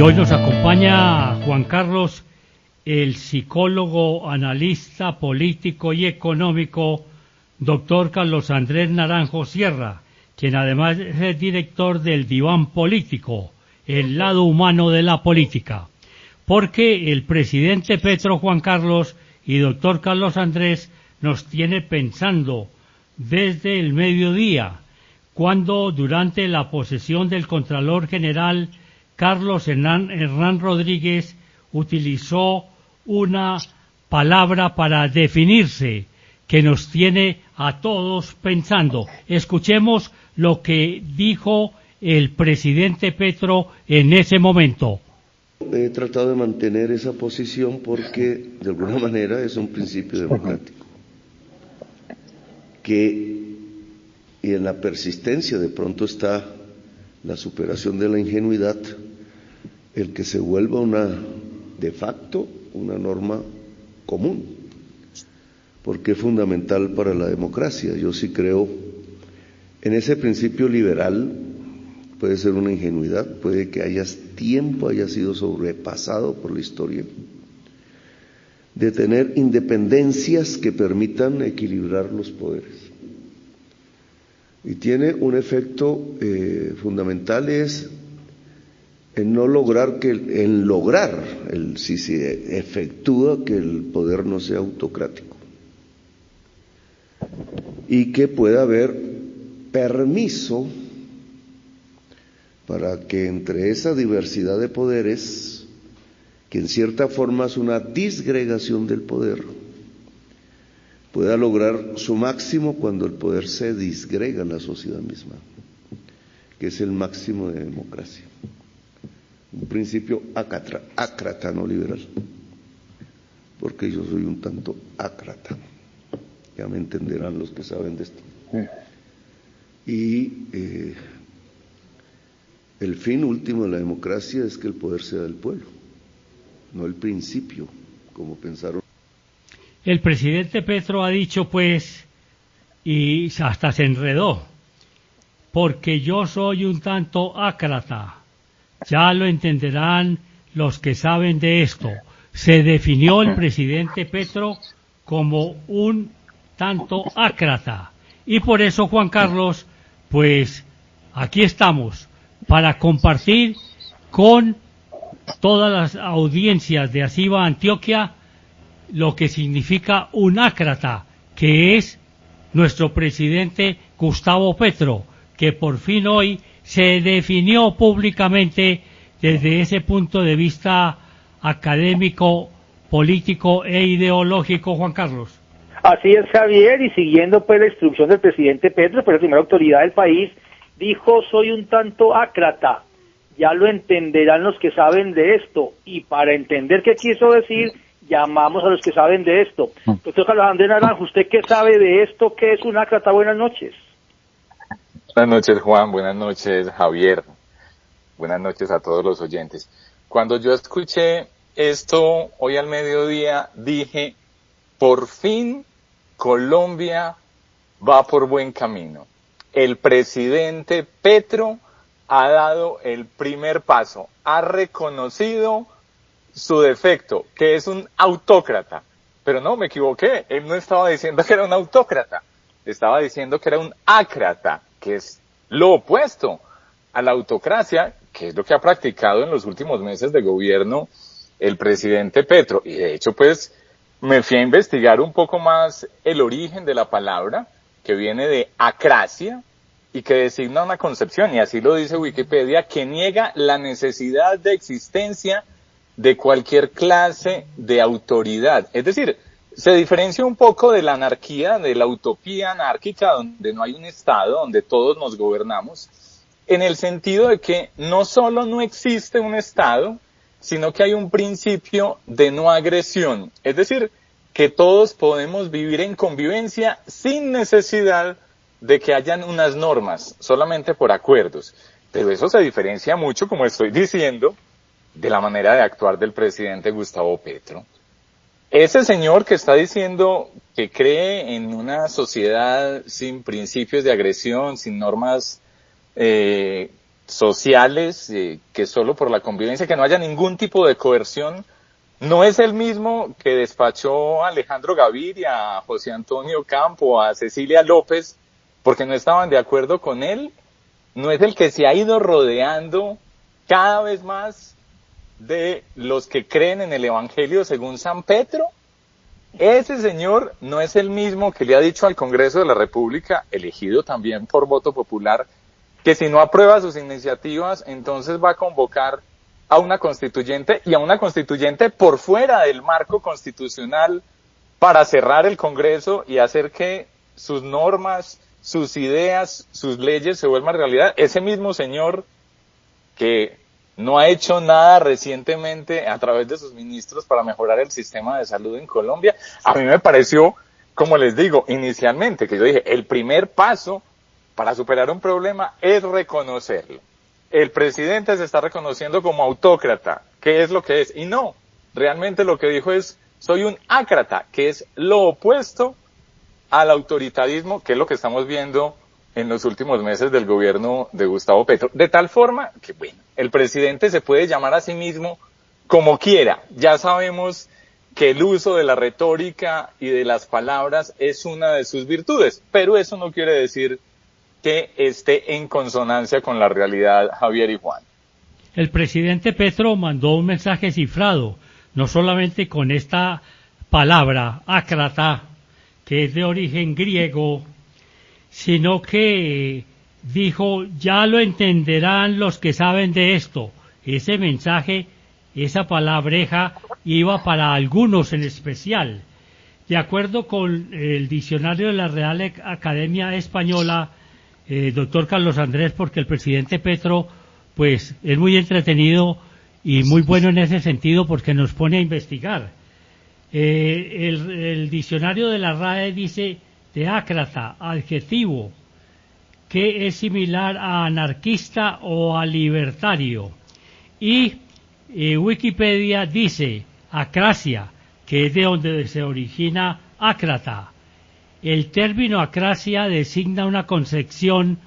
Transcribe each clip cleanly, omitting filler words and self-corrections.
Y hoy nos acompaña Juan Carlos, el psicólogo, analista político y económico, doctor Carlos Andrés Naranjo Sierra, quien además es director del Diván Político, el lado humano de la política. Porque el presidente Petro, Juan Carlos, y doctor Carlos Andrés nos tiene pensando desde el mediodía, cuando durante la posesión del Contralor General Carlos Hernán Rodríguez utilizó una palabra para definirse que nos tiene a todos pensando. Escuchemos lo que dijo el presidente Petro en ese momento. He tratado de mantener esa posición porque de alguna manera es un principio democrático y en la persistencia de pronto está la superación de la ingenuidad, el que se vuelva de facto una norma común, porque es fundamental para la democracia. Yo sí creo en ese principio liberal. Puede ser una ingenuidad, puede que haya sido sobrepasado por la historia, de tener independencias que permitan equilibrar los poderes. Y tiene un efecto fundamental, es en si se efectúa que el poder no sea autocrático y que pueda haber permiso para que entre esa diversidad de poderes, que en cierta forma es una disgregación del poder, pueda lograr su máximo cuando el poder se disgrega en la sociedad misma, que es el máximo de democracia. Un principio ácrata, no liberal, porque yo soy un tanto ácrata, ya me entenderán los que saben de esto. Y el fin último de la democracia es que el poder sea del pueblo, no el principio, como pensaron. El presidente Petro ha dicho, pues, y hasta se enredó, porque yo soy un tanto ácrata. Ya lo entenderán los que saben de esto. Se definió el presidente Petro como un tanto ácrata. Y por eso, Juan Carlos, pues aquí estamos para compartir con todas las audiencias de Asiva Antioquia lo que significa un ácrata, que es nuestro presidente Gustavo Petro, que por fin hoy se definió públicamente desde ese punto de vista académico, político e ideológico, Juan Carlos. Así es, Javier, y siguiendo pues la instrucción del presidente Petro, pues la primera autoridad del país, dijo: soy un tanto ácrata. Ya lo entenderán los que saben de esto, y para entender qué quiso decir, llamamos a los que saben de esto. Doctor Carlos Andrés Naranjo, ¿usted qué sabe de esto? ¿Qué es un ácrata? Buenas noches. Buenas noches, Juan. Buenas noches, Javier. Buenas noches a todos los oyentes. Cuando yo escuché esto hoy al mediodía, dije: por fin Colombia va por buen camino. El presidente Petro ha dado el primer paso, ha reconocido su defecto, que es un autócrata. Pero no, me equivoqué, él no estaba diciendo que era un autócrata, estaba diciendo que era un ácrata, que es lo opuesto a la autocracia, que es lo que ha practicado en los últimos meses de gobierno el presidente Petro. Y de hecho, pues, me fui a investigar un poco más el origen de la palabra, que viene de acracia, y que designa una concepción, y así lo dice Wikipedia, que niega la necesidad de existencia de cualquier clase de autoridad. Es decir, se diferencia un poco de la anarquía, de la utopía anárquica, donde no hay un Estado, donde todos nos gobernamos, en el sentido de que no solo no existe un Estado, sino que hay un principio de no agresión. Es decir, que todos podemos vivir en convivencia sin necesidad de que hayan unas normas, solamente por acuerdos. Pero eso se diferencia mucho, como estoy diciendo, de la manera de actuar del presidente Gustavo Petro. Ese señor que está diciendo que cree en una sociedad sin principios de agresión, sin normas sociales, que solo por la convivencia, que no haya ningún tipo de coerción, no es el mismo que despachó a Alejandro Gaviria, a José Antonio Campo, a Cecilia López, porque no estaban de acuerdo con él. No es el que se ha ido rodeando cada vez más de los que creen en el Evangelio según San Pedro. Ese señor no es el mismo que le ha dicho al Congreso de la República, elegido también por voto popular, que si no aprueba sus iniciativas, entonces va a convocar a una constituyente, y a una constituyente por fuera del marco constitucional, para cerrar el Congreso y hacer que sus normas, sus ideas, sus leyes se vuelvan realidad. Ese mismo señor que no ha hecho nada recientemente a través de sus ministros para mejorar el sistema de salud en Colombia, a mí me pareció, como les digo, inicialmente, que yo dije, el primer paso para superar un problema es reconocerlo. El presidente se está reconociendo como autócrata, ¿qué es lo que es? Y no, realmente lo que dijo es, soy un ácrata, que es lo opuesto al autoritarismo, que es lo que estamos viendo en los últimos meses del gobierno de Gustavo Petro. De tal forma que, bueno, el presidente se puede llamar a sí mismo como quiera. Ya sabemos que el uso de la retórica y de las palabras es una de sus virtudes, pero eso no quiere decir que esté en consonancia con la realidad, Javier y Juan. El presidente Petro mandó un mensaje cifrado, no solamente con esta palabra, ácrata, que es de origen griego, sino que dijo, ya lo entenderán los que saben de esto. Ese mensaje, esa palabreja, iba para algunos en especial. De acuerdo con el diccionario de la Real Academia Española, doctor Carlos Andrés, porque el presidente Petro pues es muy entretenido y muy bueno en ese sentido porque nos pone a investigar. El diccionario de la RAE dice teácrata, adjetivo, que es similar a anarquista o a libertario. Y Wikipedia dice acrasia, que es de donde se origina ácrata. El término acrasia designa una concepción,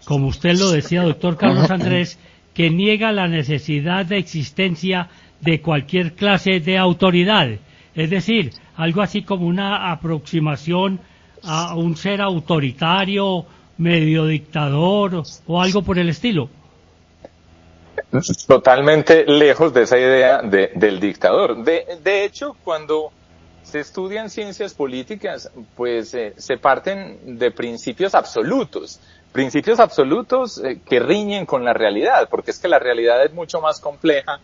como usted lo decía, doctor Carlos Andrés, que niega la necesidad de existencia de cualquier clase de autoridad. Es decir, algo así como una aproximación a un ser autoritario, medio dictador o algo por el estilo. Totalmente lejos de esa idea del dictador. De hecho, cuando se estudian ciencias políticas, pues se parten de principios absolutos que riñen con la realidad, porque es que la realidad es mucho más compleja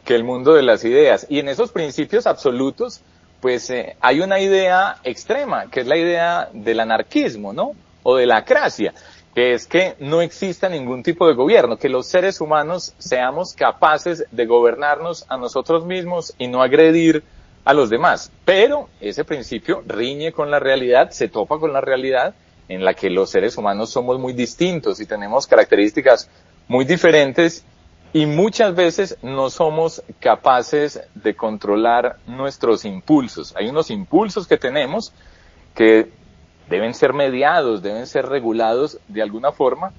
que el mundo de las ideas. Y en esos principios absolutos, pues hay una idea extrema, que es la idea del anarquismo, ¿no? O de la acracia, que es que no exista ningún tipo de gobierno, que los seres humanos seamos capaces de gobernarnos a nosotros mismos y no agredir a los demás. Pero ese principio riñe con la realidad, se topa con la realidad en la que los seres humanos somos muy distintos y tenemos características muy diferentes y muchas veces no somos capaces de controlar nuestros impulsos. Hay unos impulsos que tenemos que deben ser mediados, deben ser regulados de alguna forma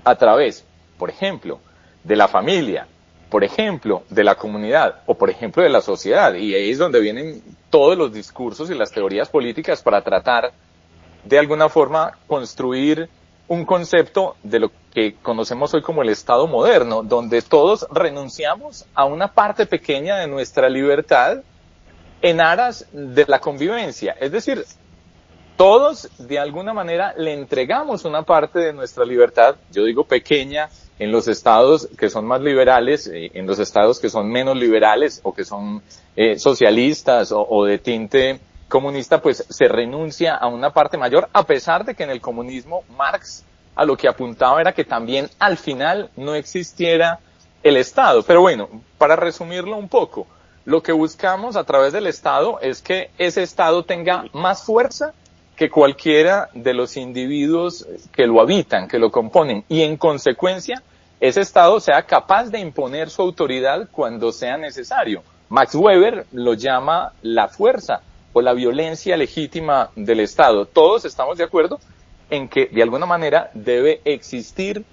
a través, por ejemplo, de la familia, por ejemplo, de la comunidad o por ejemplo de la sociedad. Y ahí es donde vienen todos los discursos y las teorías políticas para tratar de alguna forma construir un concepto de lo que conocemos hoy como el Estado moderno, donde todos renunciamos a una parte pequeña de nuestra libertad en aras de la convivencia. Es decir, todos de alguna manera le entregamos una parte de nuestra libertad, yo digo pequeña, en los estados que son más liberales, en los estados que son menos liberales o que son socialistas o de tinte comunista, pues se renuncia a una parte mayor, a pesar de que en el comunismo Marx a lo que apuntaba era que también al final no existiera el Estado. Pero bueno, para resumirlo un poco, lo que buscamos a través del Estado es que ese Estado tenga más fuerza que cualquiera de los individuos que lo habitan, que lo componen, y en consecuencia ese Estado sea capaz de imponer su autoridad cuando sea necesario. Max Weber lo llama la fuerza o la violencia legítima del Estado. Todos estamos de acuerdo en que de alguna manera debe existir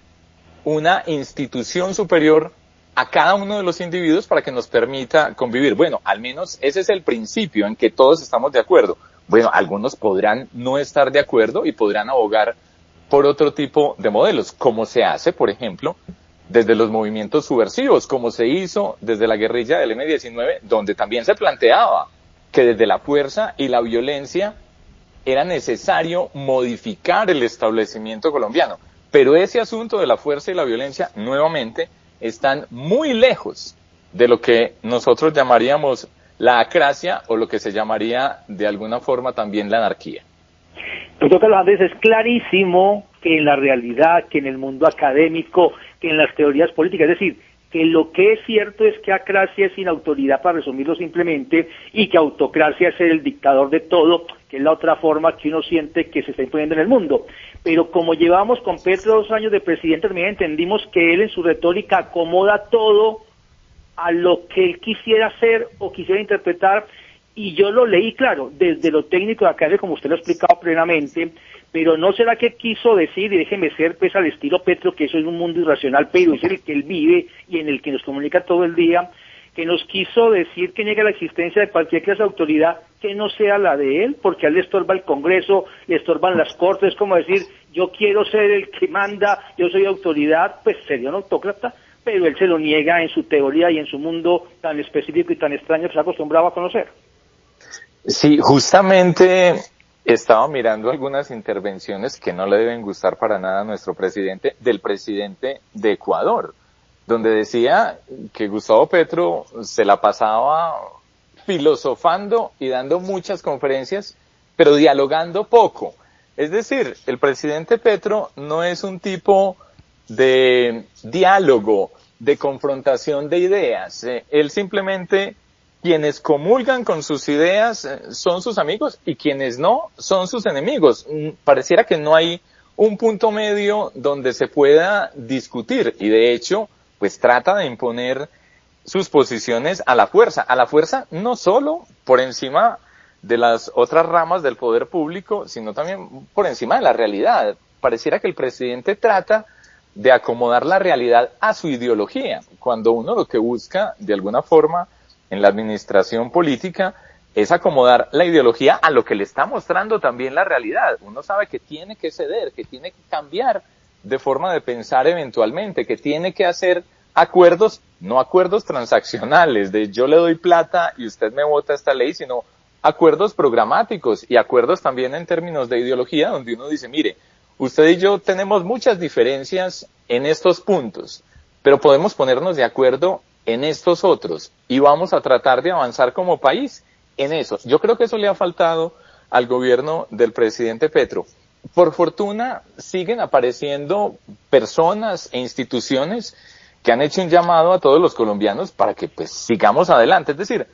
una institución superior a cada uno de los individuos para que nos permita convivir. Bueno, al menos ese es el principio en que todos estamos de acuerdo. Bueno, algunos podrán no estar de acuerdo y podrán abogar por otro tipo de modelos, como se hace, por ejemplo, desde los movimientos subversivos, como se hizo desde la guerrilla del M-19, donde también se planteaba que desde la fuerza y la violencia era necesario modificar el establecimiento colombiano. Pero ese asunto de la fuerza y la violencia, nuevamente, están muy lejos de lo que nosotros llamaríamos la acracia o lo que se llamaría de alguna forma también la anarquía. Doctor Carlos Andrés, es clarísimo que en la realidad, que en el mundo académico, que en las teorías políticas, es decir, que lo que es cierto es que acracia es sin autoridad, para resumirlo simplemente, y que autocracia es ser el dictador de todo, que es la otra forma que uno siente que se está imponiendo en el mundo. Pero como llevamos con Petro 2 años de presidente, también entendimos que él en su retórica acomoda todo a lo que él quisiera hacer o quisiera interpretar, y yo lo leí, claro, desde lo técnico de acá, como usted lo ha explicado plenamente, pero ¿no será que quiso decir, y déjeme ser pues al estilo Petro, que eso es un mundo irracional, pero es el que él vive y en el que nos comunica todo el día, que nos quiso decir que niega la existencia de cualquier clase de autoridad que no sea la de él, porque a él le estorba el Congreso, le estorban las Cortes, es como decir, yo quiero ser el que manda, yo soy autoridad, pues sería un autócrata, pero él se lo niega en su teoría y en su mundo tan específico y tan extraño que se ha acostumbrado a conocer. Sí, justamente estaba mirando algunas intervenciones que no le deben gustar para nada a nuestro presidente, del presidente de Ecuador, donde decía que Gustavo Petro se la pasaba filosofando y dando muchas conferencias, pero dialogando poco. Es decir, el presidente Petro no es un tipo de diálogo, de confrontación de ideas. Él simplemente, quienes comulgan con sus ideas son sus amigos y quienes no son sus enemigos. Pareciera que no hay un punto medio donde se pueda discutir y de hecho, pues trata de imponer sus posiciones a la fuerza no solo por encima de las otras ramas del poder público, sino también por encima de la realidad. Pareciera que el presidente trata de acomodar la realidad a su ideología, cuando uno lo que busca, de alguna forma, en la administración política, es acomodar la ideología a lo que le está mostrando también la realidad. Uno sabe que tiene que ceder, que tiene que cambiar de forma de pensar eventualmente, que tiene que hacer acuerdos, no acuerdos transaccionales, de yo le doy plata y usted me vota esta ley, sino acuerdos programáticos y acuerdos también en términos de ideología, donde uno dice, mire, usted y yo tenemos muchas diferencias en estos puntos, pero podemos ponernos de acuerdo en estos otros y vamos a tratar de avanzar como país en eso. Yo creo que eso le ha faltado al gobierno del presidente Petro. Por fortuna siguen apareciendo personas e instituciones que han hecho un llamado a todos los colombianos para que pues sigamos adelante. Es decir,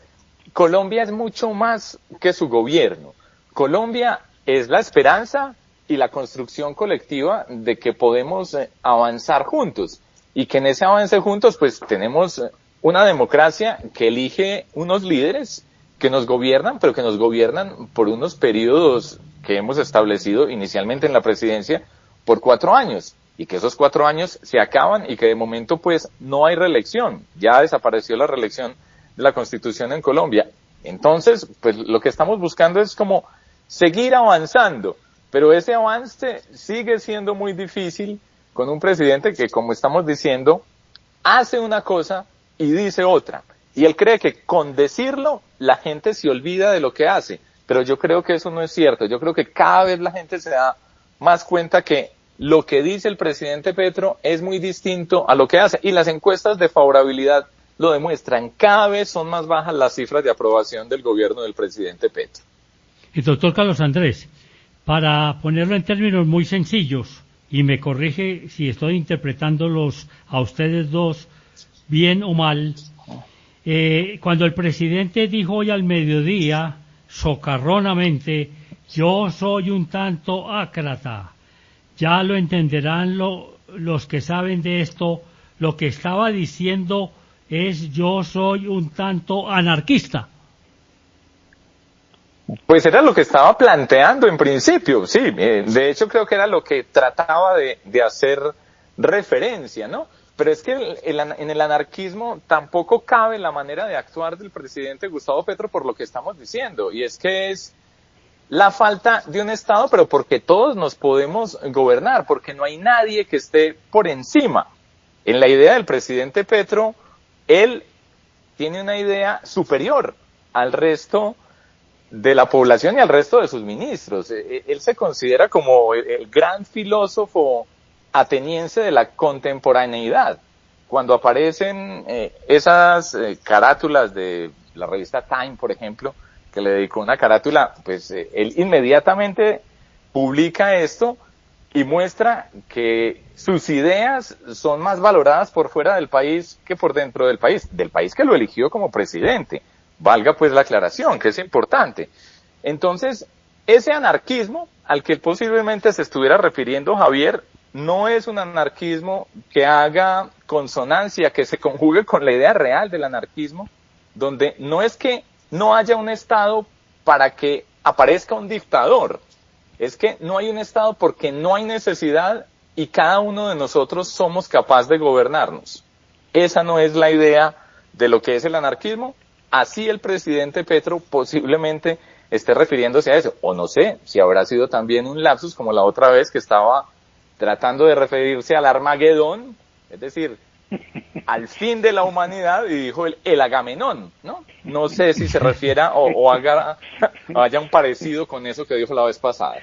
Colombia es mucho más que su gobierno. Colombia es la esperanza y la construcción colectiva de que podemos avanzar juntos y que en ese avance juntos pues tenemos una democracia que elige unos líderes que nos gobiernan, pero que nos gobiernan por unos periodos que hemos establecido inicialmente en la presidencia por 4 años y que esos 4 años se acaban y que de momento pues no hay reelección, ya desapareció la reelección de la Constitución en Colombia. Entonces pues lo que estamos buscando es como seguir avanzando, pero ese avance sigue siendo muy difícil con un presidente que, como estamos diciendo, hace una cosa y dice otra. Y él cree que con decirlo la gente se olvida de lo que hace. Pero yo creo que eso no es cierto. Yo creo que cada vez la gente se da más cuenta que lo que dice el presidente Petro es muy distinto a lo que hace. Y las encuestas de favorabilidad lo demuestran. Cada vez son más bajas las cifras de aprobación del gobierno del presidente Petro. Y doctor Carlos Andrés, para ponerlo en términos muy sencillos, y me corrige si estoy interpretándolos a ustedes dos bien o mal, cuando el presidente dijo hoy al mediodía, socarronamente, yo soy un tanto ácrata, ya lo entenderán los que saben de esto, lo que estaba diciendo es yo soy un tanto anarquista. Pues era lo que estaba planteando en principio, sí. De hecho creo que era lo que trataba de hacer referencia, ¿no? Pero es que en el anarquismo tampoco cabe la manera de actuar del presidente Gustavo Petro por lo que estamos diciendo, y es que es la falta de un Estado, pero porque todos nos podemos gobernar, porque no hay nadie que esté por encima. En la idea del presidente Petro, él tiene una idea superior al resto de la población y al resto de sus ministros. Él se considera como el gran filósofo ateniense de la contemporaneidad. Cuando aparecen esas carátulas de la revista Time, por ejemplo, que le dedicó una carátula, pues él inmediatamente publica esto y muestra que sus ideas son más valoradas por fuera del país que por dentro del país que lo eligió como presidente. Valga pues la aclaración, que es importante. Entonces, ese anarquismo al que posiblemente se estuviera refiriendo Javier, no es un anarquismo que haga consonancia, que se conjugue con la idea real del anarquismo, donde no es que no haya un Estado para que aparezca un dictador, es que no hay un Estado porque no hay necesidad y cada uno de nosotros somos capaces de gobernarnos. Esa no es la idea de lo que es el anarquismo. Así el presidente Petro posiblemente esté refiriéndose a eso, o no sé si habrá sido también un lapsus como la otra vez que estaba tratando de referirse al Armagedón, es decir, al fin de la humanidad, y dijo el Agamenón, ¿no? No sé si se refiera o haya un parecido con eso que dijo la vez pasada.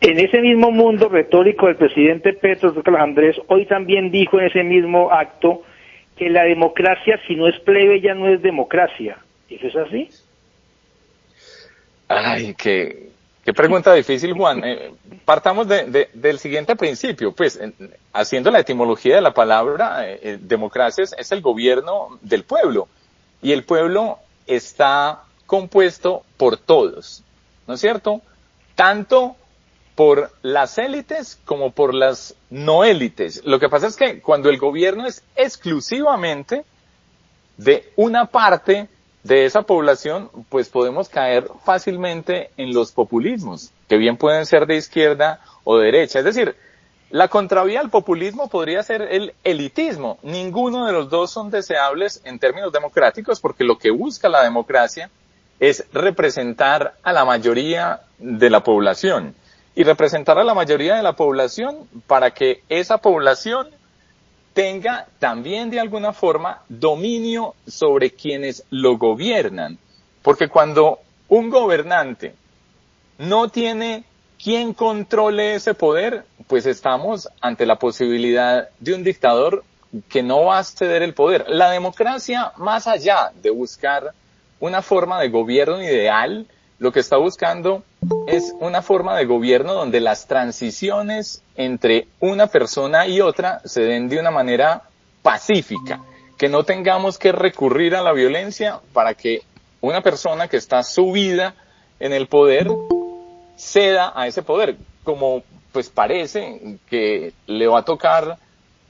En ese mismo mundo retórico del presidente Petro, Carlos Andrés, hoy también dijo en ese mismo acto que la democracia, si no es plebe, ya no es democracia. ¿Eso es así? Ay, qué pregunta difícil, Juan. Partamos del siguiente principio, pues, haciendo la etimología de la palabra, democracia es el gobierno del pueblo, y el pueblo está compuesto por todos, ¿no es cierto? Tanto por las élites como por las no élites. Lo que pasa es que cuando el gobierno es exclusivamente de una parte de esa población, pues podemos caer fácilmente en los populismos, que bien pueden ser de izquierda o de derecha. Es decir, la contravía al populismo podría ser el elitismo. Ninguno de los dos son deseables en términos democráticos, porque lo que busca la democracia es representar a la mayoría de la población. Y representar a la mayoría de la población para que esa población tenga también de alguna forma dominio sobre quienes lo gobiernan. Porque cuando un gobernante no tiene quien controle ese poder, pues estamos ante la posibilidad de un dictador que no va a ceder el poder. La democracia, más allá de buscar una forma de gobierno ideal, lo que está buscando es una forma de gobierno donde las transiciones entre una persona y otra se den de una manera pacífica, que no tengamos que recurrir a la violencia para que una persona que está subida en el poder ceda a ese poder, como pues parece que le va a tocar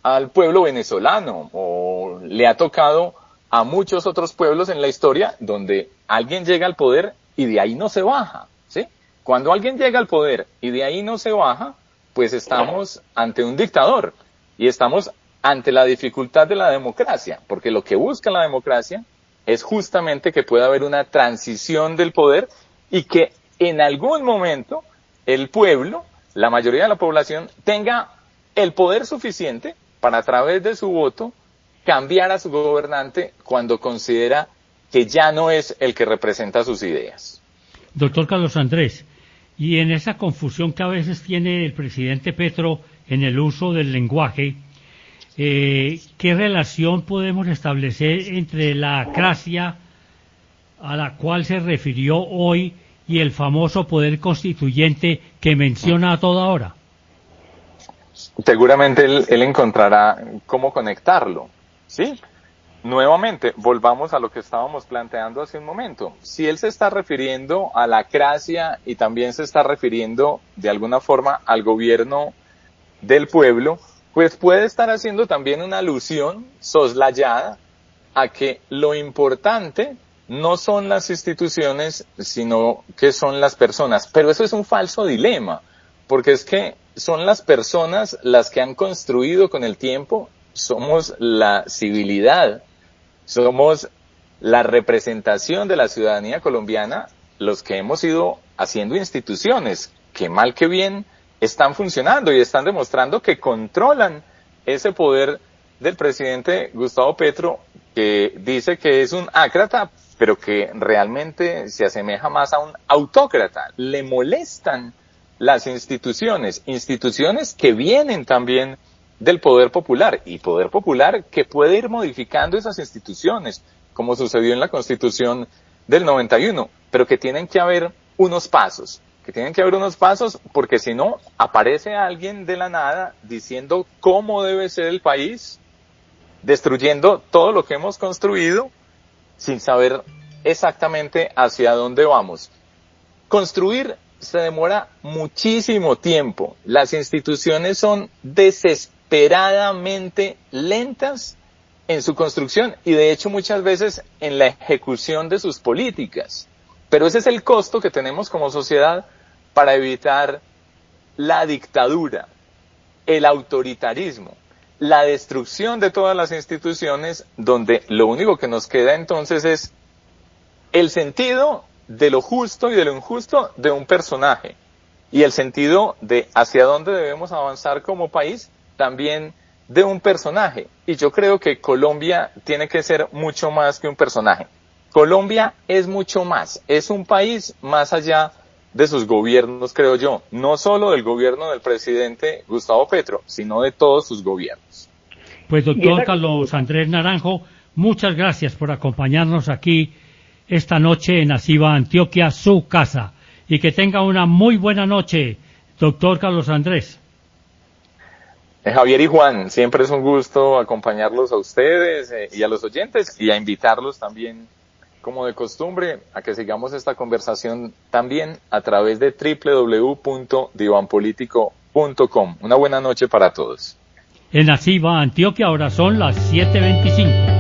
al pueblo venezolano o le ha tocado a muchos otros pueblos en la historia donde alguien llega al poder y de ahí no se baja, ¿sí? Cuando alguien llega al poder y de ahí no se baja, pues estamos ante un dictador y estamos ante la dificultad de la democracia, porque lo que busca la democracia es justamente que pueda haber una transición del poder y que en algún momento el pueblo, la mayoría de la población, tenga el poder suficiente para a través de su voto cambiar a su gobernante cuando considera que ya no es el que representa sus ideas. Doctor Carlos Andrés, y en esa confusión que a veces tiene el presidente Petro en el uso del lenguaje, ¿qué relación podemos establecer entre la acracia a la cual se refirió hoy y el famoso poder constituyente que menciona a toda hora? Seguramente él encontrará cómo conectarlo, ¿sí? Nuevamente, volvamos a lo que estábamos planteando hace un momento. Si él se está refiriendo a la acracia y también se está refiriendo de alguna forma al gobierno del pueblo, pues puede estar haciendo también una alusión soslayada a que lo importante no son las instituciones, sino que son las personas. Pero eso es un falso dilema, porque es que son las personas las que han construido con el tiempo, somos la civilidad, somos la representación de la ciudadanía colombiana, los que hemos ido haciendo instituciones que mal que bien están funcionando y están demostrando que controlan ese poder del presidente Gustavo Petro, que dice que es un ácrata, pero que realmente se asemeja más a un autócrata. Le molestan las instituciones que vienen también del poder popular, y poder popular que puede ir modificando esas instituciones, como sucedió en la Constitución del 91, pero que tienen que haber unos pasos, porque si no, aparece alguien de la nada diciendo cómo debe ser el país, destruyendo todo lo que hemos construido, sin saber exactamente hacia dónde vamos. Construir se demora muchísimo tiempo. Las instituciones son desesperadamente lentas en su construcción y de hecho muchas veces en la ejecución de sus políticas. Pero ese es el costo que tenemos como sociedad para evitar la dictadura, el autoritarismo, la destrucción de todas las instituciones, donde lo único que nos queda entonces es el sentido de lo justo y de lo injusto de un personaje, y el sentido de hacia dónde debemos avanzar como país también de un personaje. Y yo creo que Colombia tiene que ser mucho más que un personaje. Colombia es mucho más, es un país más allá de sus gobiernos, creo yo, no solo del gobierno del presidente Gustavo Petro, sino de todos sus gobiernos. Pues doctor Carlos Andrés Naranjo, muchas gracias por acompañarnos aquí esta noche en Asiva Antioquia, su casa, y que tenga una muy buena noche, doctor Carlos Andrés. Javier y Juan, siempre es un gusto acompañarlos a ustedes y a los oyentes, y a invitarlos también, como de costumbre, a que sigamos esta conversación también a través de www.divanpolitico.com. Una buena noche para todos. En Asiva Antioquia ahora son las 7:25.